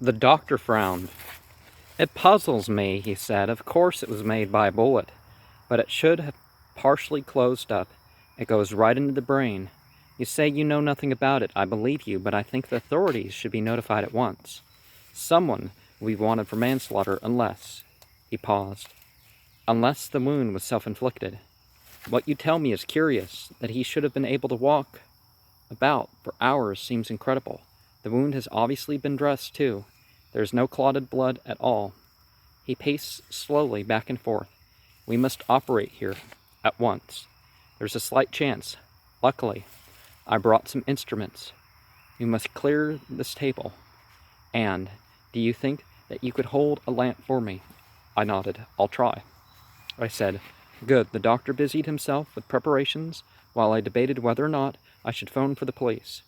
The doctor frowned. "It puzzles me," he said. "Of course it was made by a bullet, but it should have partially closed up. It goes right into the brain. You say you know nothing about it. I believe you, but I think the authorities should be notified at once. Someone will be wanted for manslaughter unless—" He paused. "Unless the wound was self-inflicted. What you tell me is curious. That he should have been able to walk about for hours seems incredible. The wound has obviously been dressed, too. There is no clotted blood at all." He paced slowly back and forth. "We must operate here at once. There's a slight chance. Luckily, I brought some instruments. We must clear this table. And, do you think that you could hold a lamp for me?" I nodded. "I'll try." I said, "Good." The doctor busied himself with preparations while I debated whether or not I should phone for the police.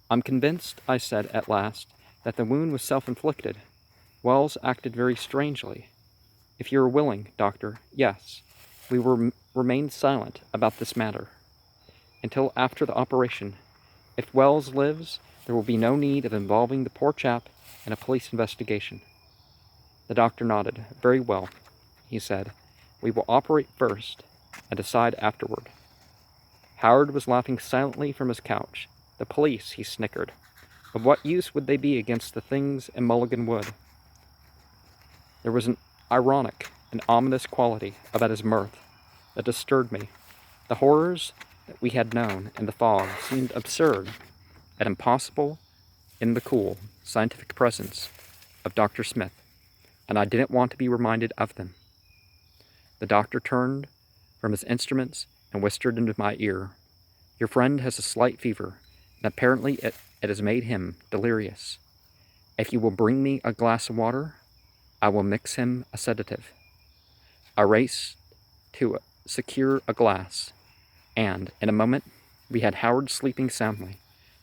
"I'm convinced," I said at last, "that the wound was self-inflicted. Wells acted very strangely. If you are willing, Doctor, yes, we will remain silent about this matter until after the operation. If Wells lives, there will be no need of involving the poor chap in a police investigation." The doctor nodded. "Very well," he said. "We will operate first and decide afterward." Howard was laughing silently from his couch. "The police," he snickered. "Of what use would they be against the things in Mulligan Wood?" There was an ironic and ominous quality about his mirth that disturbed me. The horrors that we had known in the fog seemed absurd and impossible in the cool, scientific presence of Dr. Smith, and I didn't want to be reminded of them. The doctor turned from his instruments and whispered into my ear, "Your friend has a slight fever, and apparently it has made him delirious. If you will bring me a glass of water, I will mix him a sedative." I raced to secure a glass, and in a moment we had Howard sleeping soundly.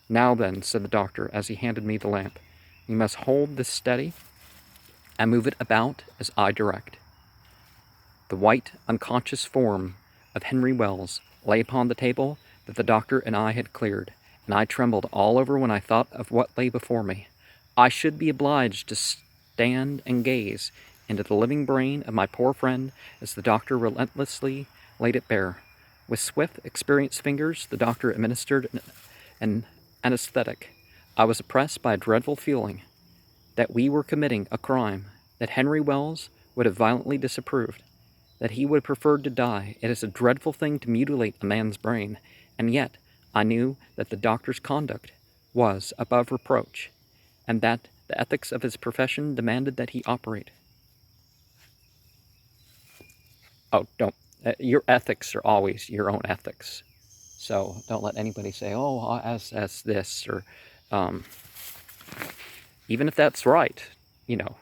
"Now then," said the doctor as he handed me the lamp, "you must hold this steady and move it about as I direct." The white, unconscious form of Henry Wells lay upon the table that the doctor and I had cleared, and I trembled all over when I thought of what lay before me. I should be obliged to stand and gaze into the living brain of my poor friend as the doctor relentlessly laid it bare. With swift, experienced fingers, the doctor administered an anesthetic. I was oppressed by a dreadful feeling that we were committing a crime that Henry Wells would have violently disapproved, that he would have preferred to die. It is a dreadful thing to mutilate a man's brain, and yet I knew that the doctor's conduct was above reproach, and that the ethics of his profession demanded that he operate. Oh, don't. Your ethics are always your own ethics. So don't let anybody say, "Oh, as this," or even if that's right, you know.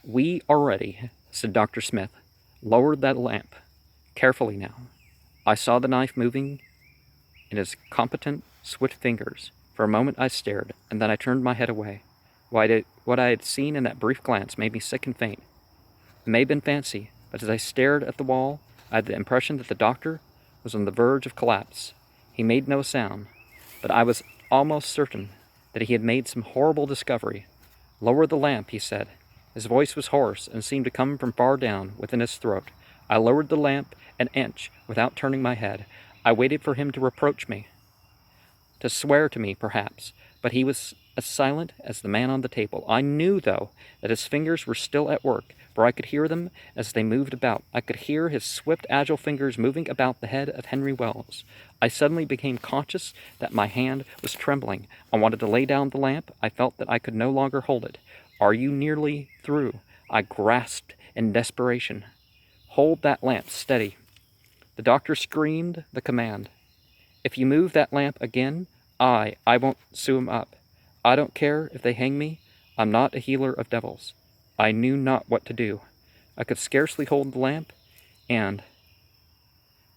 "We are ready," said Dr. Smith. "Lower that lamp. Carefully now." I saw the knife moving in his competent, swift fingers. For a moment I stared, and then I turned my head away. What I had seen in that brief glance made me sick and faint. It may have been fancy, but as I stared at the wall, I had the impression that the doctor was on the verge of collapse. He made no sound, but I was almost certain that he had made some horrible discovery. "Lower the lamp," he said. His voice was hoarse and seemed to come from far down within his throat. I lowered the lamp an inch without turning my head. I waited for him to reproach me, to swear to me, perhaps, but he was as silent as the man on the table. I knew, though, that his fingers were still at work, for I could hear them as they moved about. I could hear his swift, agile fingers moving about the head of Henry Wells. I suddenly became conscious that my hand was trembling. I wanted to lay down the lamp. I felt that I could no longer hold it. "Are you nearly through?" I grasped in desperation. "Hold that lamp steady." The doctor screamed the command. "If you move that lamp again, I won't sew him up. I don't care if they hang me. I'm not a healer of devils." I knew not what to do. I could scarcely hold the lamp, and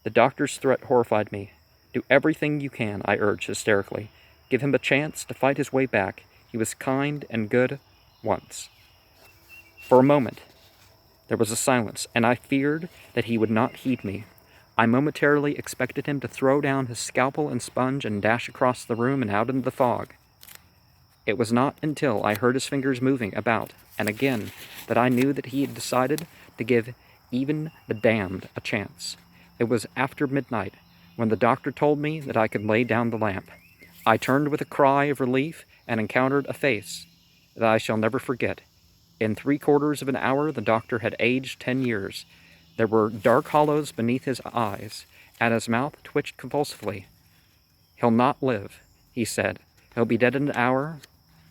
the doctor's threat horrified me. "Do everything you can," I urged hysterically. "Give him a chance to fight his way back. He was kind and good once." For a moment there was a silence, and I feared that he would not heed me. I momentarily expected him to throw down his scalpel and sponge and dash across the room and out into the fog. It was not until I heard his fingers moving about and again that I knew that he had decided to give even the damned a chance. It was after midnight when the doctor told me that I could lay down the lamp. I turned with a cry of relief and encountered a face that I shall never forget. In 3/4 of an hour the doctor had aged 10 years. There were dark hollows beneath his eyes, and his mouth twitched convulsively. "He'll not live," he said. "He'll be dead in an hour."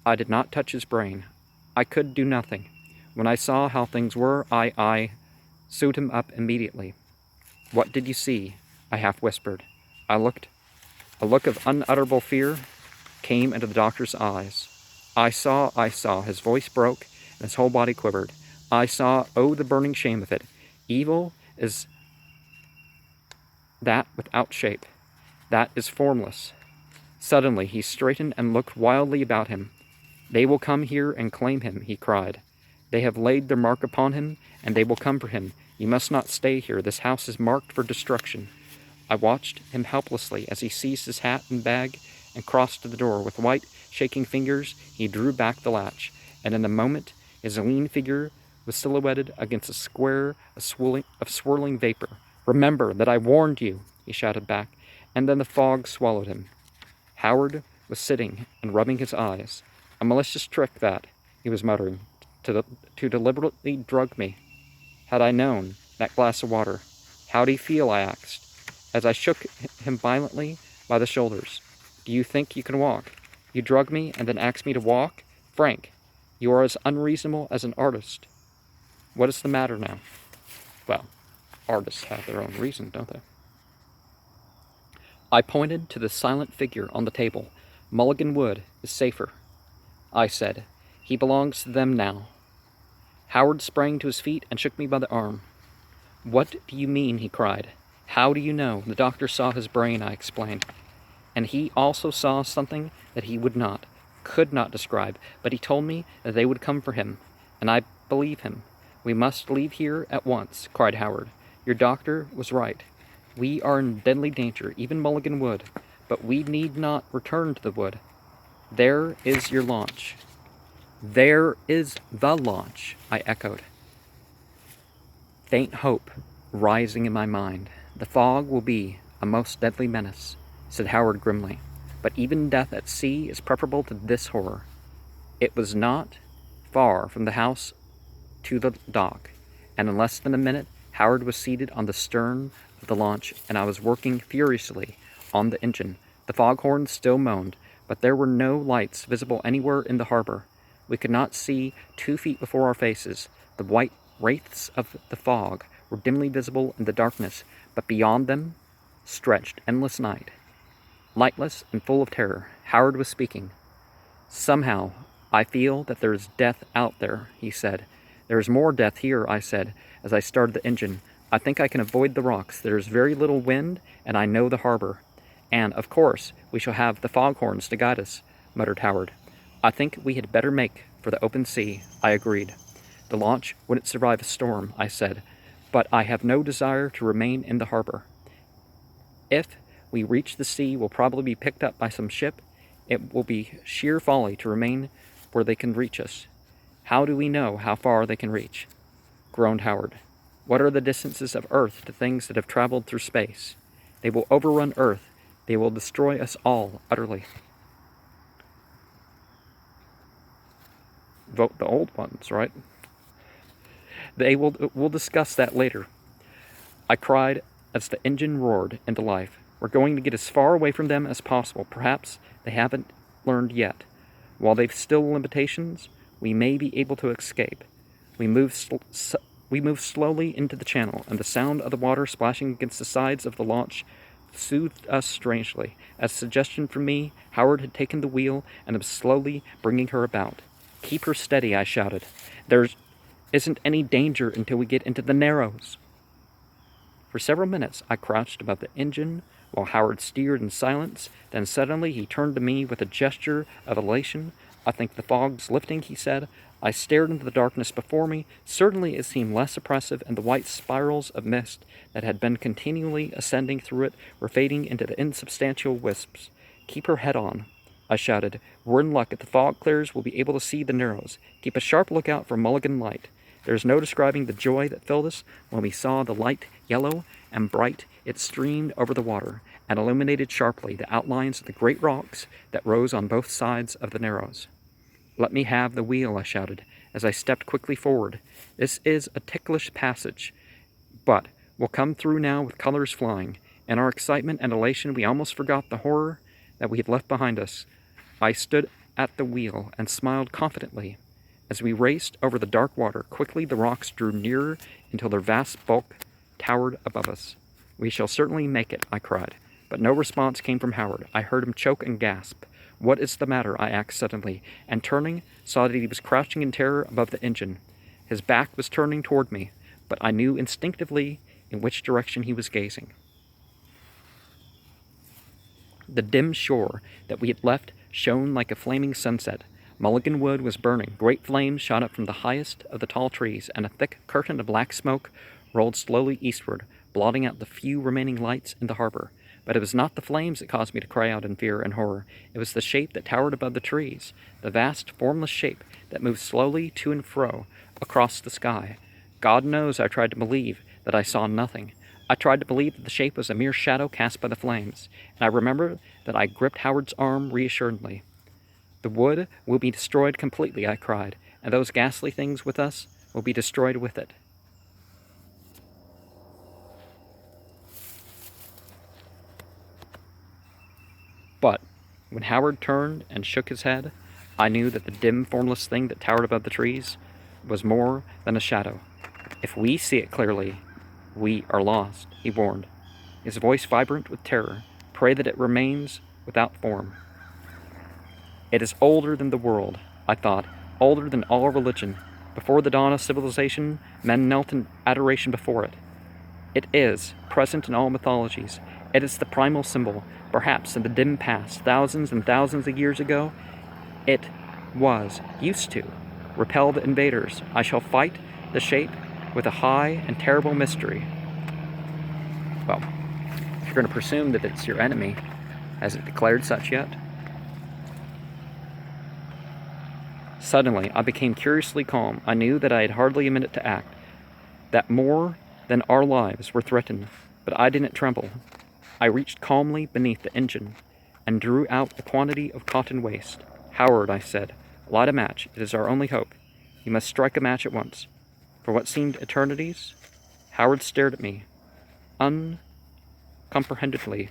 I did not touch his brain. I could do nothing. When I saw how things were, I sewed him up immediately. "What did you see?" I half whispered. A look of unutterable fear came into the doctor's eyes. I saw, his voice broke, and his whole body quivered. I saw, oh, the burning shame of it. Evil is that without shape. That is formless. Suddenly he straightened and looked wildly about him. "They will come here and claim him," he cried. "They have laid their mark upon him, and they will come for him. You must not stay here. This house is marked for destruction." I watched him helplessly as he seized his hat and bag and crossed to the door. With white, shaking fingers, he drew back the latch, and in a moment his lean figure was silhouetted against a square of swirling vapor. "Remember that I warned you," he shouted back, and then the fog swallowed him. Howard was sitting and rubbing his eyes. "A malicious trick, that," he was muttering, to deliberately drug me. Had I known that glass of water? "How do you feel?" I asked, as I shook him violently by the shoulders. "Do you think you can walk? You drug me and then ask me to walk? Frank, you are as unreasonable as an artist. What is the matter now?" Well, artists have their own reason, don't they? I pointed to the silent figure on the table. "Mulligan Wood is safer," I said. "He belongs to them now." Howard sprang to his feet and shook me by the arm. "What do you mean?" he cried. "How do you know?" "The doctor saw his brain," I explained. "And he also saw something that he could not describe, but he told me that they would come for him, and I believe him." "We must leave here at once," cried Howard. "Your doctor was right. We are in deadly danger, even Mulligan Wood, but we need not return to the wood. There is your launch." "There is the launch," I echoed. Faint hope rising in my mind. "The fog will be a most deadly menace," said Howard grimly, "but even death at sea is preferable to this horror." It was not far from the house to the dock, and in less than a minute Howard was seated on the stern of the launch, and I was working furiously on the engine. The foghorn still moaned, but there were no lights visible anywhere in the harbor. We could not see 2 feet before our faces. The white wraiths of the fog were dimly visible in the darkness, but beyond them stretched endless night. Lightless and full of terror, Howard was speaking. "Somehow, I feel that there is death out there," he said. "There is more death here," I said, as I started the engine. "I think I can avoid the rocks. There is very little wind, and I know the harbor. And, of course, we shall have the foghorns to guide us," muttered Howard. "I think we had better make for the open sea," I agreed. "The launch wouldn't survive a storm," I said, "but I have no desire to remain in the harbor. If we reach the sea, we'll probably be picked up by some ship. It will be sheer folly to remain where they can reach us." "How do we know how far they can reach?" groaned Howard. "What are the distances of Earth to things that have traveled through space? They will overrun Earth. They will destroy us all utterly." Vote the old ones, right? We'll discuss that later," I cried as the engine roared into life. "We're going to get as far away from them as possible. Perhaps they haven't learned yet. While they've still limitations, we may be able to escape." We moved slowly into the channel, and the sound of the water splashing against the sides of the launch soothed us strangely. At a suggestion from me, Howard had taken the wheel and was slowly bringing her about. "Keep her steady," I shouted. "There isn't any danger until we get into the Narrows." For several minutes I crouched above the engine while Howard steered in silence. Then suddenly he turned to me with a gesture of elation. "I think the fog's lifting," he said. I stared into the darkness before me. Certainly it seemed less oppressive, and the white spirals of mist that had been continually ascending through it were fading into the insubstantial wisps. "Keep her head on," I shouted. "We're in luck. If the fog clears, we'll be able to see the Narrows. Keep a sharp lookout for Mulligan Light." There is no describing the joy that filled us when we saw the light yellow and bright. It streamed over the water and illuminated sharply the outlines of the great rocks that rose on both sides of the Narrows. "Let me have the wheel," I shouted, as I stepped quickly forward. "This is a ticklish passage, but we'll come through now with colors flying." In our excitement and elation, we almost forgot the horror that we had left behind us. I stood at the wheel and smiled confidently. As we raced over the dark water, quickly the rocks drew nearer until their vast bulk towered above us. "We shall certainly make it," I cried. But no response came from Howard. I heard him choke and gasp. "What is the matter?" I asked suddenly, and turning, saw that he was crouching in terror above the engine. His back was turning toward me, but I knew instinctively in which direction he was gazing. The dim shore that we had left shone like a flaming sunset. Mulligan Wood was burning. Great flames shot up from the highest of the tall trees, and a thick curtain of black smoke rolled slowly eastward, blotting out the few remaining lights in the harbor. But it was not the flames that caused me to cry out in fear and horror. It was the shape that towered above the trees, the vast, formless shape that moved slowly to and fro across the sky. God knows I tried to believe that I saw nothing. I tried to believe that the shape was a mere shadow cast by the flames, and I remember that I gripped Howard's arm reassuringly. "The wood will be destroyed completely," I cried, "and those ghastly things with us will be destroyed with it." But when Howard turned and shook his head, I knew that the dim, formless thing that towered above the trees was more than a shadow. "If we see it clearly, we are lost," he warned, his voice vibrant with terror. "Pray that it remains without form." It is older than the world, I thought, older than all religion. Before the dawn of civilization, men knelt in adoration before it. It is present in all mythologies. It is the primal symbol. Perhaps in the dim past, thousands and thousands of years ago, it used to, repel the invaders. I shall fight the shape with a high and terrible mystery. Well, if you're going to presume that it's your enemy, has it declared such yet? Suddenly, I became curiously calm. I knew that I had hardly a minute to act, that more than our lives were threatened, but I didn't tremble. I reached calmly beneath the engine and drew out a quantity of cotton waste. "Howard," I said, "light a match. It is our only hope. You must strike a match at once." For what seemed eternities, Howard stared at me, uncomprehendingly.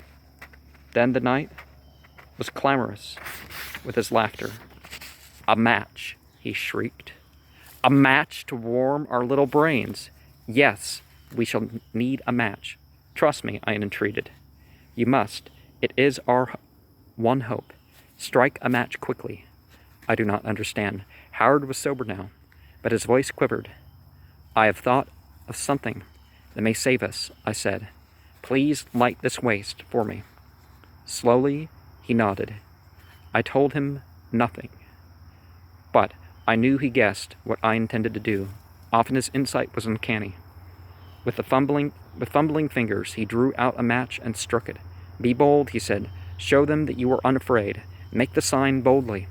Then the night was clamorous with his laughter. "A match," he shrieked. "A match to warm our little brains. Yes, we shall need a match. Trust me," I entreated. "You must. It is our one hope. Strike a match quickly." "I do not understand." Howard was sober now, but his voice quivered. "I have thought of something that may save us," I said. "Please light this waste for me." Slowly, he nodded. I told him nothing, but I knew he guessed what I intended to do. Often his insight was uncanny. With fumbling fingers, he drew out a match and struck it. "Be bold," he said. "Show them that you are unafraid. Make the sign boldly."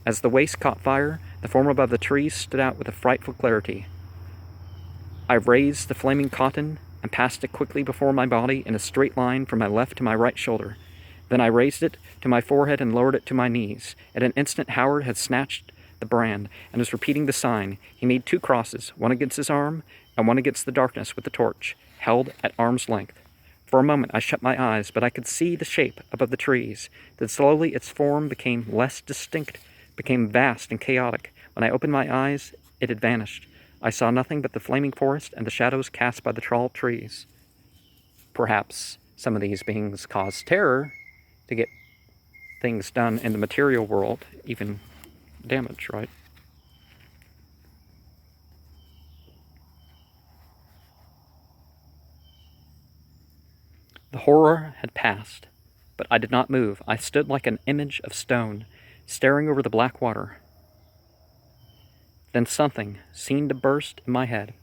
As the waste caught fire, the form above the trees stood out with a frightful clarity. I raised the flaming cotton and passed it quickly before my body in a straight line from my left to my right shoulder. Then I raised it to my forehead and lowered it to my knees. At an instant, Howard had snatched the brand and was repeating the sign. He made 2 crosses, one against his arm and one against the darkness with the torch, held at arm's length. For a moment I shut my eyes, but I could see the shape above the trees. Then slowly its form became less distinct, became vast and chaotic. When I opened my eyes, it had vanished. I saw nothing but the flaming forest and the shadows cast by the tall trees. Perhaps some of these beings cause terror to get things done in the material world, even damage, right? The horror had passed, but I did not move. I stood like an image of stone, staring over the black water. Then something seemed to burst in my head.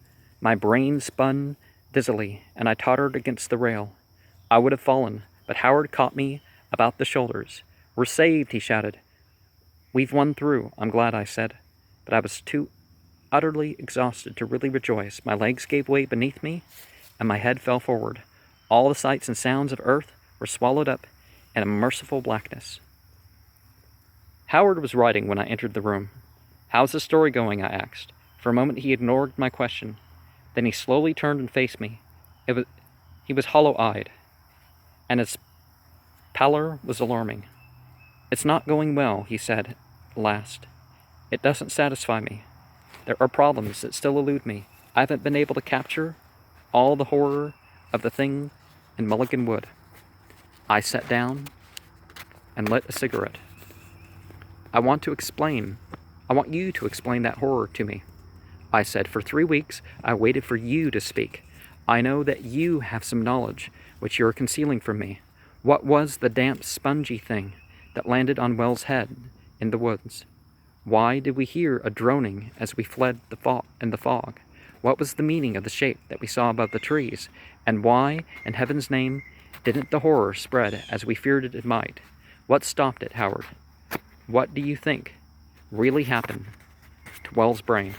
My brain spun dizzily, and I tottered against the rail. I would have fallen, but Howard caught me about the shoulders, "We're saved," he shouted. "We've won through, I'm glad," I said. But I was too utterly exhausted to really rejoice. My legs gave way beneath me, and my head fell forward. All the sights and sounds of earth were swallowed up in a merciful blackness. Howard was writing when I entered the room. "How's the story going?" I asked. For a moment he ignored my question. Then he slowly turned and faced me. He was hollow-eyed, and his pallor was alarming. "It's not going well," he said at last. "It doesn't satisfy me. There are problems that still elude me. I haven't been able to capture all the horror of the thing in Mulligan Wood." I sat down and lit a cigarette. I want you to explain that horror to me," I said. "For 3 weeks I waited for you to speak. I know that you have some knowledge which you are concealing from me. What was the damp, spongy thing that landed on Wells' head in the woods? Why did we hear a droning as we fled in the fog? What was the meaning of the shape that we saw above the trees? And why, in heaven's name, didn't the horror spread as we feared it might? What stopped it, Howard? What do you think really happened to Wells' brain?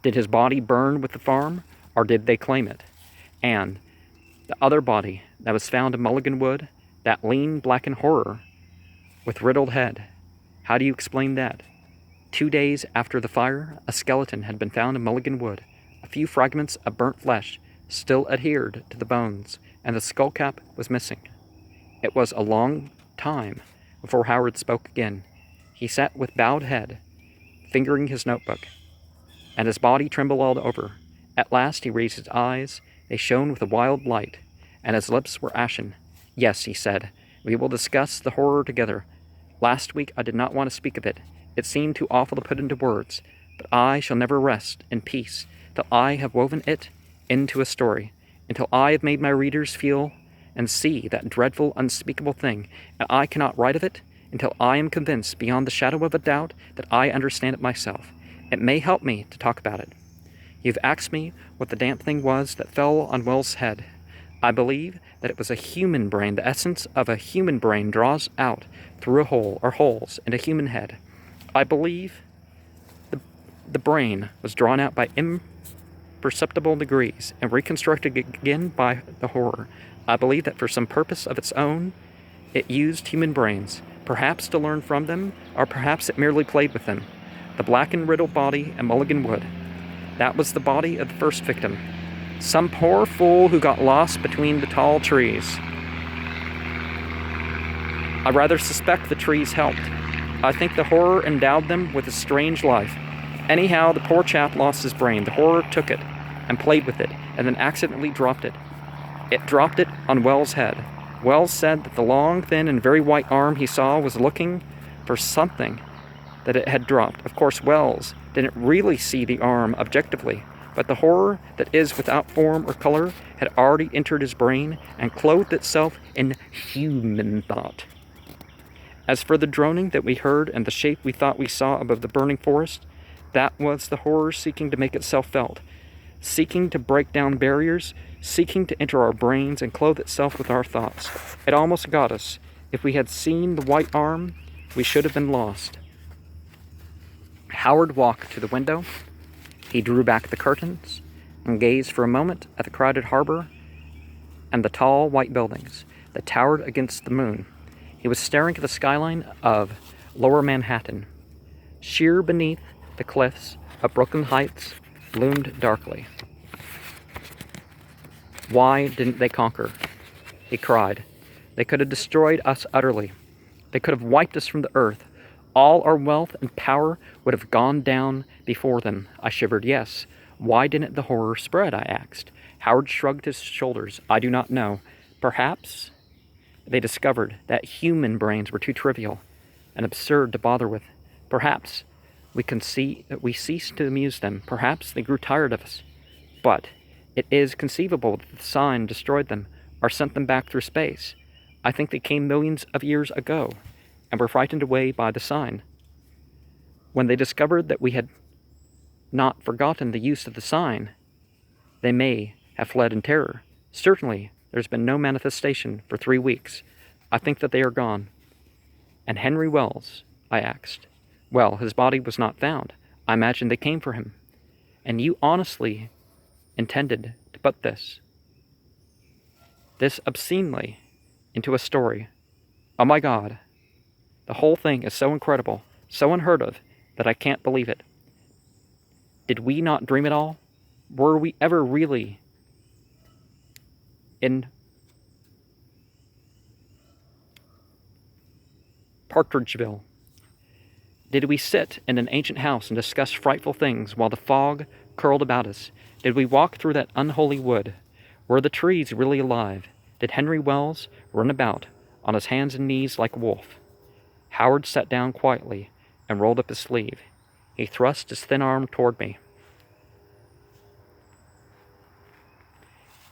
Did his body burn with the farm, or did they claim it? And the other body that was found in Mulligan Wood, that lean, blackened horror with riddled head, how do you explain that? 2 days after the fire, a skeleton had been found in Mulligan Wood. A few fragments of burnt flesh still adhered to the bones, and the skullcap was missing. It was a long time before Howard spoke again. He sat with bowed head, fingering his notebook, and his body trembled all over. At last he raised his eyes. They shone with a wild light, and his lips were ashen. "Yes," he said, "we will discuss the horror together. Last week I did not want to speak of it. It seemed too awful to put into words. But I shall never rest in peace till I have woven it into a story, until I have made my readers feel and see that dreadful, unspeakable thing, and I cannot write of it until I am convinced beyond the shadow of a doubt that I understand it myself. It may help me to talk about it. You've asked me what the damp thing was that fell on Wells' head. I believe that it was a human brain. The essence of a human brain draws out through a hole or holes in a human head. I believe the brain was drawn out by imperceptible degrees and reconstructed again by the horror. I believe that for some purpose of its own, it used human brains, perhaps to learn from them, or perhaps it merely played with them. The blackened, riddled body in Mulligan Wood. That was the body of the first victim. Some poor fool who got lost between the tall trees. I rather suspect the trees helped. I think the horror endowed them with a strange life. Anyhow, the poor chap lost his brain. The horror took it and played with it, and then accidentally dropped it. It dropped it on Wells' head. Wells said that the long, thin, and very white arm he saw was looking for something that it had dropped. Of course, Wells didn't really see the arm objectively, but the horror that is without form or color had already entered his brain and clothed itself in human thought. As for the droning that we heard and the shape we thought we saw above the burning forest, that was the horror seeking to make itself felt, seeking to break down barriers, seeking to enter our brains and clothe itself with our thoughts. It almost got us. If we had seen the white arm, we should have been lost. Howard walked to the window. He drew back the curtains and gazed for a moment at the crowded harbor and the tall white buildings that towered against the moon. He was staring at the skyline of lower Manhattan. Sheer beneath the cliffs of Brooklyn Heights loomed darkly. "Why didn't they conquer?" he cried. "They could have destroyed us utterly. They could have wiped us from the earth. All our wealth and power would have gone down before them." I shivered. "Yes. Why didn't the horror spread?" I asked. Howard shrugged his shoulders. "I do not know. Perhaps they discovered that human brains were too trivial and absurd to bother with. Perhaps we ceased to amuse them. Perhaps they grew tired of us. But it is conceivable that the sign destroyed them or sent them back through space. I think they came millions of years ago and were frightened away by the sign. When they discovered that we had not forgotten the use of the sign, they may have fled in terror. Certainly, there's been no manifestation for 3 weeks. I think that they are gone. And Henry Wells? I asked. Well, his body was not found. I imagine they came for him. And you honestly intended to put this obscenely into a story. Oh my God. The whole thing is so incredible, so unheard of, that I can't believe it. Did we not dream it all? Were we ever really in Partridgeville? Did we sit in an ancient house and discuss frightful things while the fog curled about us? Did we walk through that unholy wood? Were the trees really alive? Did Henry Wells run about on his hands and knees like a wolf? Howard sat down quietly and rolled up his sleeve. He thrust his thin arm toward me.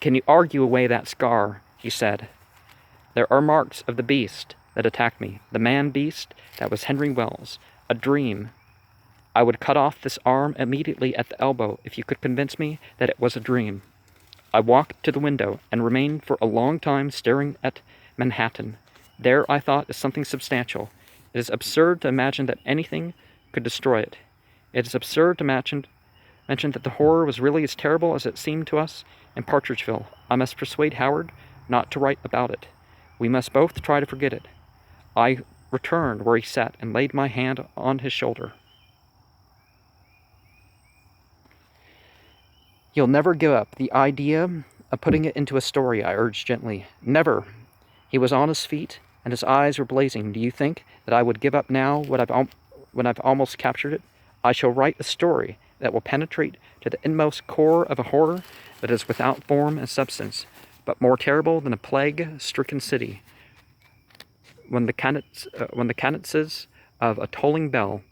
Can you argue away that scar? He said. There are marks of the beast that attacked me, the man-beast that was Henry Wells, a dream. I would cut off this arm immediately at the elbow if you could convince me that it was a dream. I walked to the window and remained for a long time staring at Manhattan. There, I thought, is something substantial. It is absurd to imagine that anything could destroy it. It is absurd to mention that the horror was really as terrible as it seemed to us in Partridgeville. I must persuade Howard not to write about it. We must both try to forget it. I returned where he sat and laid my hand on his shoulder. You'll never give up the idea of putting it into a story, I urged gently. Never. He was on his feet, and his eyes were blazing. Do you think that I would give up now when I've almost captured it? I shall write a story that will penetrate to the inmost core of a horror that is without form and substance, but more terrible than a plague-stricken city. When the cadences of a tolling bell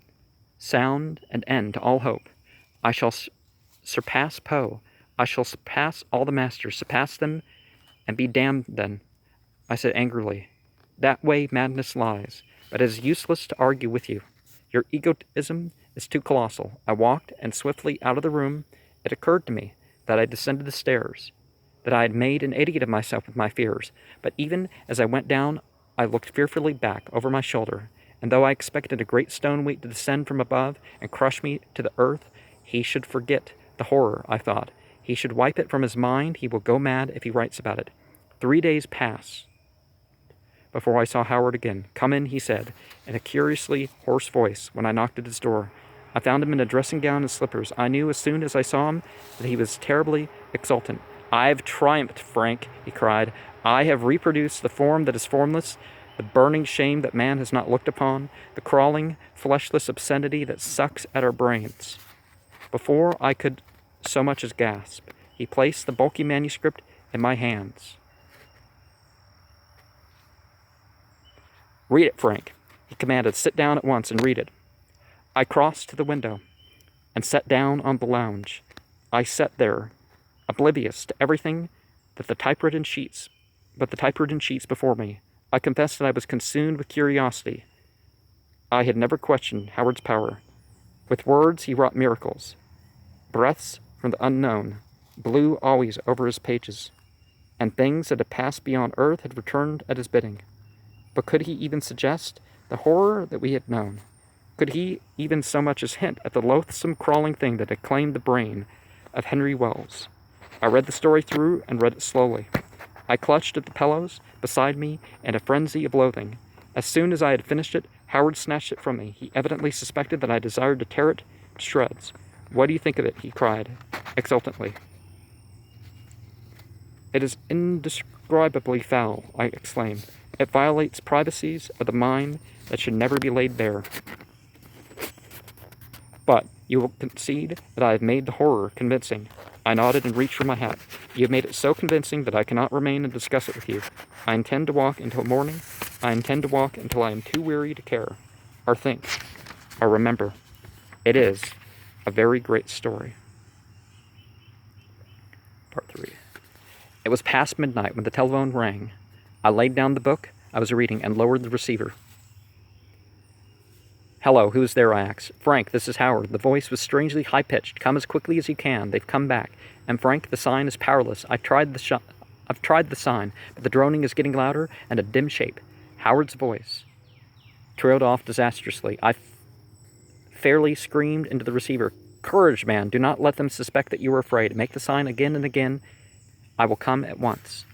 sound an end to all hope, I shall surpass Poe. I shall surpass all the masters, surpass them, and be damned then. I said angrily, that way madness lies, but it is useless to argue with you. Your egotism is too colossal. I walked and swiftly out of the room. It occurred to me that I descended the stairs, that I had made an idiot of myself with my fears. But even as I went down, I looked fearfully back over my shoulder, and though I expected a great stone weight to descend from above and crush me to the earth, he should forget the horror, I thought. He should wipe it from his mind. He will go mad if he writes about it. 3 days passed before I saw Howard again. Come in, he said, in a curiously hoarse voice when I knocked at his door. I found him in a dressing gown and slippers. I knew as soon as I saw him that he was terribly exultant. I've triumphed, Frank, he cried. I have reproduced the form that is formless, the burning shame that man has not looked upon, the crawling, fleshless obscenity that sucks at our brains. Before I could so much as gasp, he placed the bulky manuscript in my hands. Read it, Frank, he commanded. Sit down at once and read it. I crossed to the window and sat down on the lounge. I sat there, oblivious to everything but the typewritten sheets before me. I confessed that I was consumed with curiosity. I had never questioned Howard's power. With words he wrought miracles. Breaths from the unknown blew always over his pages, and things that had passed beyond earth had returned at his bidding. But could he even suggest the horror that we had known? Could he even so much as hint at the loathsome crawling thing that had claimed the brain of Henry Wells? I read the story through and read it slowly. I clutched at the pillows beside me in a frenzy of loathing. As soon as I had finished it, Howard snatched it from me. He evidently suspected that I desired to tear it to shreds. What do you think of it? He cried exultantly. It is indescribably foul, I exclaimed. It violates privacies of the mind that should never be laid bare. But you will concede that I have made the horror convincing. I nodded and reached for my hat. You have made it so convincing that I cannot remain and discuss it with you. I intend to walk until morning. I intend to walk until I am too weary to care, or think, or remember. It is a very great story. Part 3. It was past midnight when the telephone rang. I laid down the book I was reading and lowered the receiver. Hello, who's there? I asked. Frank, this is Howard. The voice was strangely high-pitched. Come as quickly as you can. They've come back. And Frank, the sign is powerless. I've tried the sign, but the droning is getting louder and a dim shape. Howard's voice. trailed off disastrously. I fairly screamed into the receiver, "Courage, man! Do not let them suspect that you are afraid. Make the sign again and again. I will come at once."